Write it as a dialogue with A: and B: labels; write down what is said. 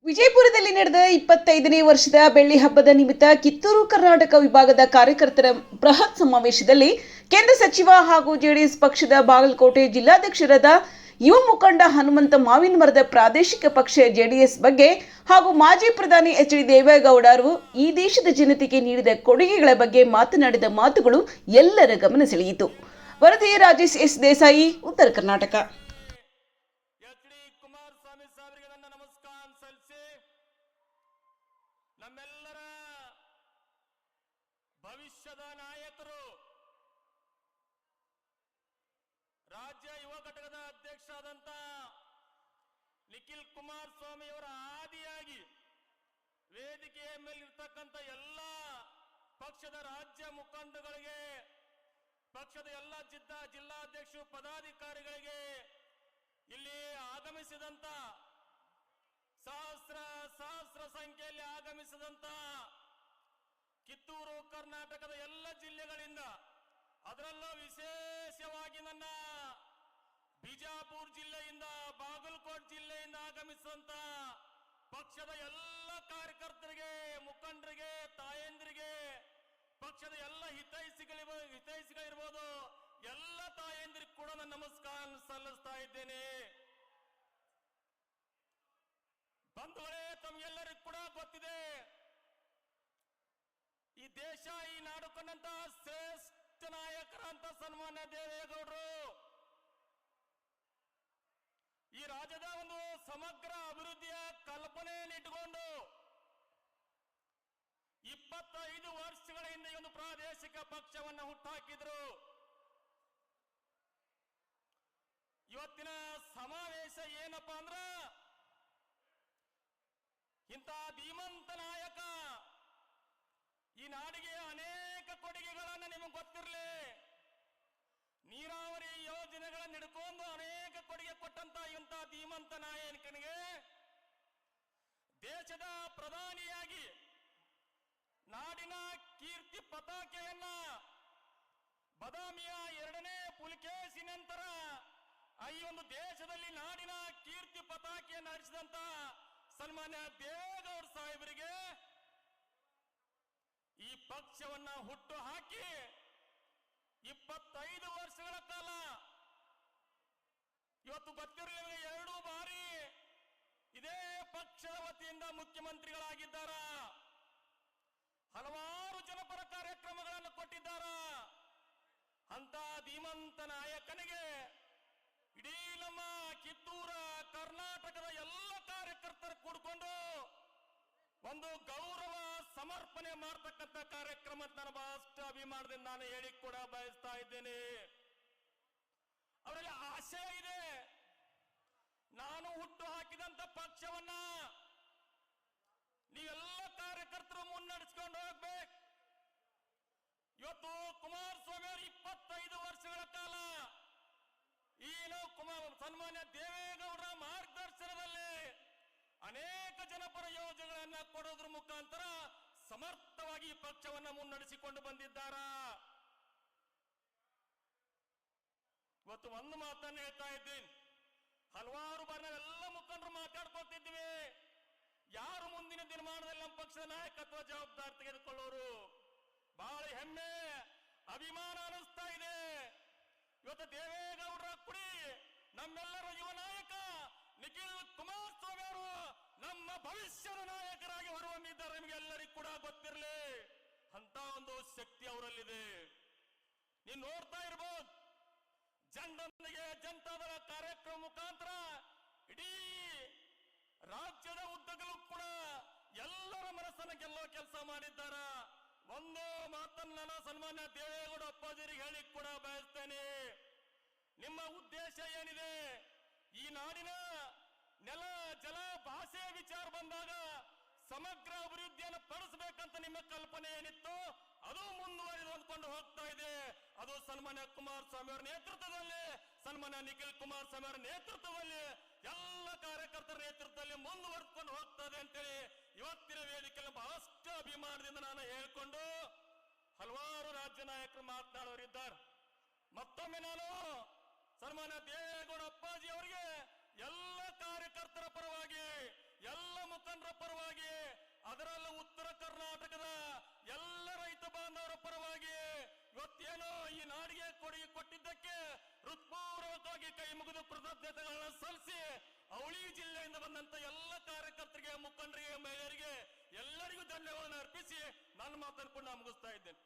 A: ವಿಜಯಪುರದಲ್ಲಿ ನಡೆದ 25ನೇ ವರ್ಷದ ಬೆಳ್ಳಿ ಹಬ್ಬದ ನಿಮಿತ್ತ ಕಿತ್ತೂರು ಕರ್ನಾಟಕ ವಿಭಾಗದ ಕಾರ್ಯಕರ್ತರ ಬೃಹತ್ ಸಮಾವೇಶದಲ್ಲಿ ಕೇಂದ್ರ ಸಚಿವ ಹಾಗೂ ಜೆಡಿಎಸ್ ಪಕ್ಷದ ಬಾಗಲಕೋಟೆ ಜಿಲ್ಲಾಧ್ಯಕ್ಷರಾದ ಯುವ ಮುಖಂಡ ಹನುಮಂತ ಮಾವಿನಮರದ ಪ್ರಾದೇಶಿಕ ಪಕ್ಷ ಜೆಡಿಎಸ್ ಬಗ್ಗೆ ಹಾಗೂ ಮಾಜಿ ಪ್ರಧಾನಿ ಎಚ್.ಡಿ. ದೇವೇಗೌಡರು ಈ ದೇಶದ ಜನತೆಗೆ ನೀಡಿದ ಕೊಡುಗೆಗಳ ಬಗ್ಗೆ ಮಾತನಾಡಿದ ಮಾತುಗಳು ಎಲ್ಲರ ಗಮನ ಸೆಳೆಯಿತು. ವರದಿ ರಾಜೇಶ್ ಎಸ್ ದೇಸಾಯಿ, ಉತ್ತರ ಕರ್ನಾಟಕ.
B: ನಮ್ಮೆಲ್ಲರ ಭವಿಷ್ಯದ ನಾಯಕರು, ರಾಜ್ಯ ಯುವ ಘಟಕದ ಅಧ್ಯಕ್ಷರಾದಂತ ನಿಖಿಲ್ ಕುಮಾರಸ್ವಾಮಿ ಅವರ ಆದಿಯಾಗಿ ವೇದಿಕೆಯ ಮೇಲಿರ್ತಕ್ಕಂಥ ಎಲ್ಲ ಪಕ್ಷದ ರಾಜ್ಯ ಮುಖಂಡಗಳಿಗೆ, ಪಕ್ಷದ ಎಲ್ಲ ಜಿಲ್ಲಾಧ್ಯಕ್ಷರು, ಪದಾಧಿಕಾರಿಗಳಿಗೆ, ಇಲ್ಲಿ ಆಗಮಿಸಿದಂತ ಸಹಸ್ರ ಸಂಖ್ಯೆಯಲ್ಲಿ ಆಗಮಿಸಿದಂತ ಕಿತ್ತೂರು ಕರ್ನಾಟಕದ ಎಲ್ಲ ಜಿಲ್ಲೆಗಳಿಂದ, ಅದರಲ್ಲೂ ವಿಶೇಷವಾಗಿ ನನ್ನ ಬಿಜಾಪುರ ಜಿಲ್ಲೆಯಿಂದ, ಬಾಗಲಕೋಟೆ ಜಿಲ್ಲೆಯಿಂದ ಆಗಮಿಸಿದಂತ ಪಕ್ಷದ ಎಲ್ಲ ಕಾರ್ಯಕರ್ತರಿಗೆ, ಮುಖಂಡರಿಗೆ, ತಾಯಂದಿರಿಗೆ, ಪಕ್ಷದ ಎಲ್ಲ ಹಿತೈಷಿಗಳಿರ್ಬೋದು, ಎಲ್ಲ ತಾಯಂದಿರಿಗೆ ಕೂಡ ನಾನು ನಮಸ್ಕಾರ ಸಲ್ಲಿಸ್ತಾ ಇದ್ದೇನೆ. ಬಂಧುಗಳೇ, ತಮಗೆಲ್ಲರಿಗೂ ಕೂಡ ಗೊತ್ತಿದೆ, ಈ ದೇಶ, ಈ ನಾಡು ಕಂಡಂತ ಶ್ರೇಷ್ಠ ನಾಯಕರಂತ ಸನ್ಮಾನ್ಯ ದೇವೇಗೌಡರು ಈ ರಾಜ್ಯದ ಒಂದು ಸಮಗ್ರ ಅಭಿವೃದ್ಧಿಯ ಕಲ್ಪನೆಯನ್ನಿಟ್ಟುಕೊಂಡು 25 ವರ್ಷಗಳ ಹಿಂದೆ ಒಂದು ಪ್ರಾದೇಶಿಕ ಪಕ್ಷವನ್ನು ಹುಟ್ಟುಹಾಕಿದ್ರು. ಇವತ್ತಿನ ಸಮಾವೇಶ ಏನಪ್ಪಾ ಅಂದ್ರ, ಇಂಥ ಧೀಮಂತ ನಾಯಕ, ಈ ನಾಡಿಗೆ ಅನೇಕ ಕೊಡುಗೆಗಳನ್ನು ನಿಮಗೆ ಗೊತ್ತಿರಲಿ, ನೀರಾವರಿ ಯೋಜನೆಗಳನ್ನು ಹಿಡ್ಕೊಂಡು ಅನೇಕ ಕೊಡುಗೆ ಕೊಟ್ಟಂತ ಇಂಥ ಧೀಮಂತ ನಾಯಕನಿಗೆ ದೇಶದ ಪ್ರಧಾನಿಯಾಗಿ ನಾಡಿನ ಕೀರ್ತಿ ಪತಾಕೆಯನ್ನ ಬದಾಮಿಯ 2ನೇ ಪುಲಿಕೇಶಿ ನಂತರ ಈ ಒಂದು ದೇಶದಲ್ಲಿ ನಾಡಿನ ಕೀರ್ತಿ ಪತಾಕೆಯನ್ನು ಹರಿಸಿದಂತ ಸನ್ಮಾನ್ಯ ದೇವೇಗೌಡ ಸಾಹೇಬರಿಗೆ ಈ ಪಕ್ಷವನ್ನ ಹುಟ್ಟು ಹಾಕಿ 25 ವರ್ಷಗಳ ಕಾಲ, ಇವತ್ತು ಗೊತ್ತಿರಲಿಲ್ಲ, 2 ಬಾರಿ ಇದೇ ಪಕ್ಷದ ವತಿಯಿಂದ ಮುಖ್ಯಮಂತ್ರಿಗಳಾಗಿದ್ದಾರ, ಹಲವಾರು ಜನಪರ ಕಾರ್ಯಕ್ರಮಗಳನ್ನು ಕೊಟ್ಟಿದ್ದಾರ. ಅಂತ ಧೀಮಂತ ನಾಯಕನಿಗೆ ಇಡೀ ನಮ್ಮ ಕಿತ್ತೂರ ಕರ್ನಾಟಕದ ಎಲ್ಲ ಕಾರ್ಯಕರ್ತರು ಕೂಡಿಕೊಂಡು ಒಂದು ಗೌರವ ಸಮರ್ಪಣೆ ಮಾಡತಕ್ಕಂಥ ಕಾರ್ಯಕ್ರಮ ನಾನು ಬಹಳಷ್ಟು ಅಭಿಮಾನದಿಂದ ನಾನು ಹೇಳಿ ಕೂಡ ಬಯಸ್ತಾ ಇದ್ದೇನೆ. ಅವರಲ್ಲಿ ಆಶಯ ಇದೆ, ನಾನು ಹುಟ್ಟು ಹಾಕಿದಂತ ಪಕ್ಷವನ್ನ ನೀವೆಲ್ಲ ಕಾರ್ಯಕರ್ತರು ಮುನ್ನಡೆಸ್ಕೊಂಡು ಹೋಗ್ಬೇಕು. ಇವತ್ತು ಕುಮಾರಸ್ವಾಮಿ ಅವರು 25 ವರ್ಷಗಳ ಕಾಲ ಸನ್ಮಾನ್ಯ ದೇವೇಗೌಡರ ಮಾರ್ಗದರ್ಶನದಲ್ಲಿ ಅನೇಕ ಜನಪರ ಯೋಜನೆಗಳನ್ನ ಕೊಡೋದ್ರ ಮುಖಾಂತರ ಸಮರ್ಥವಾಗಿ ಪಕ್ಷವನ್ನ ಮುನ್ನಡೆಸಿಕೊಂಡು ಬಂದಿದ್ದಾರ. ಇವತ್ತು ಒಂದು ಮಾತನ್ನು ಹೇಳ್ತಾ ಇದ್ದೀನಿ, ಹಲವಾರು ಬಾರಿ ನಾವೆಲ್ಲ ಮುಖಂಡರು ಮಾತಾಡ್ಕೊತಿದ್ವಿ, ಯಾರು ಮುಂದಿನ ದಿನಮಾನದಲ್ಲಿ ನಮ್ಮ ಪಕ್ಷದ ನಾಯಕತ್ವ ಜವಾಬ್ದಾರಿ ತೆಗೆದುಕೊಳ್ಳೋರು, ಬಹಳ ಹೆಮ್ಮೆ, ಅಭಿಮಾನ ಅನಿಸ್ತಾ ಇದೆ. ಇವತ್ತು ದೇವೇಗೌಡರ ಕುಡಿ ನಮ್ಮೆಲ್ಲರ ಯುವ ನಾಯಕ ನಿಖಿಲ್ ಕುಮಾರಸ್ವಾಮಿ ಅವರು ನಮ್ಮ ಭವಿಷ್ಯದ ನಾಯಕರಾಗಿ ಹೊರಹೊಮ್ಮಿದ್ದಾರೆ. ನಿಮಗೆಲ್ಲರಿಗೂ ಕೂಡ ಗೊತ್ತಿರಲಿ, ಅಂತ ಒಂದು ಶಕ್ತಿ ಅವರಲ್ಲಿದೆ. ನೀವು ನೋಡ್ತಾ ಇರ್ಬೋದು, ಜನರೊಂದಿಗೆ ಜನತಾದಳ ಕಾರ್ಯಕ್ರಮ ಮುಖಾಂತರ ಇಡೀ ರಾಜ್ಯದ ಉದ್ದಗಲೂ ಕೂಡ ಎಲ್ಲರ ಮನಸ್ಸನ್ನು ಗೆಲ್ಲೋ ಕೆಲಸ ಮಾಡಿದ್ದಾರ. ಒಂದು ಮಾತನ್ನ ನಾನು ಸನ್ಮಾನ್ಯ ದೇವೇಗೌಡ ಅಪ್ಪಾಜಿರಿಗೆ ಹೇಳಿ ಕೂಡ ಬಯಸ್ತೇನೆ, ನಿಮ್ಮ ಉದ್ದೇಶ ಏನಿದೆ, ಈ ನಾಡಿನ ನೆಲ, ಜಲ, ಭಾಷೆ ವಿಚಾರ ಬಂದಾಗ ಸಮಗ್ರ ಅಭಿವೃದ್ಧಿಯನ್ನು ಪಡಿಸಬೇಕಂತ ನಿಮ್ಮ ಕಲ್ಪನೆ ಏನಿತ್ತು, ಅದು ಮುಂದುವರಿದು ಹೊಂದ್ಕೊಂಡು ಹೋಗ್ತಾ ಇದೆ. ಅದು ಸನ್ಮಾನ್ಯ ಕುಮಾರಸ್ವಾಮಿ ಅವರ ನೇತೃತ್ವದಲ್ಲಿ, ಸನ್ಮಾನ್ಯ ನಿಖಿಲ್ ಕುಮಾರಸ್ವಾಮಿ ಅವರ ನೇತೃತ್ವದಲ್ಲಿ, ಎಲ್ಲ ಕಾರ್ಯಕರ್ತರ ನೇತೃತ್ವದಲ್ಲಿ ಮುಂದುವರೆದುಕೊಂಡು ಹೋಗ್ತದೆ ಅಂತೇಳಿ ಇವತ್ತಿನ ವೇದಿಕೆಯಲ್ಲಿ ಬಹಳಷ್ಟು ಅಭಿಮಾನದಿಂದ ನಾನು ಹೇಳಿಕೊಂಡು, ಹಲವಾರು ರಾಜ್ಯ ನಾಯಕರು ಮಾತನಾಡೋರಿದ್ದಾರೆ. ಮತ್ತೊಮ್ಮೆ ನಾನು ಸನ್ಮಾನ್ಯ ದೇವೇಗೌಡ ಅಪ್ಪಾಜಿ ಅವರಿಗೆ ಎಲ್ಲ ಕಾರ್ಯಕರ್ತರ ಪರವಾಗಿ, ಎಲ್ಲ ಮುಖಂಡರ ಕೊಡುಗೆ ಕೊಟ್ಟಿದ್ದಕ್ಕೆ ಹೃತ್ಪೂರ್ವಕವಾಗಿ ಕೈ ಮುಗಿದು ಕೃತಜ್ಞತೆಗಳನ್ನ ಸಲ್ಲಿಸಿ ಅವಳಿ ಜಿಲ್ಲೆಯಿಂದ ಬಂದಂತ ಎಲ್ಲ ಕಾರ್ಯಕರ್ತರಿಗೆ, ಮುಖಂಡರಿಗೆ, ಮಹಿಳೆಯರಿಗೆ ಎಲ್ಲರಿಗೂ ಧನ್ಯವಾದ ಅರ್ಪಿಸಿ ನನ್ನ ಮಾತನ್ನು ಕೂಡ ಮುಗಿಸ್ತಾ ಇದ್ದೇನೆ.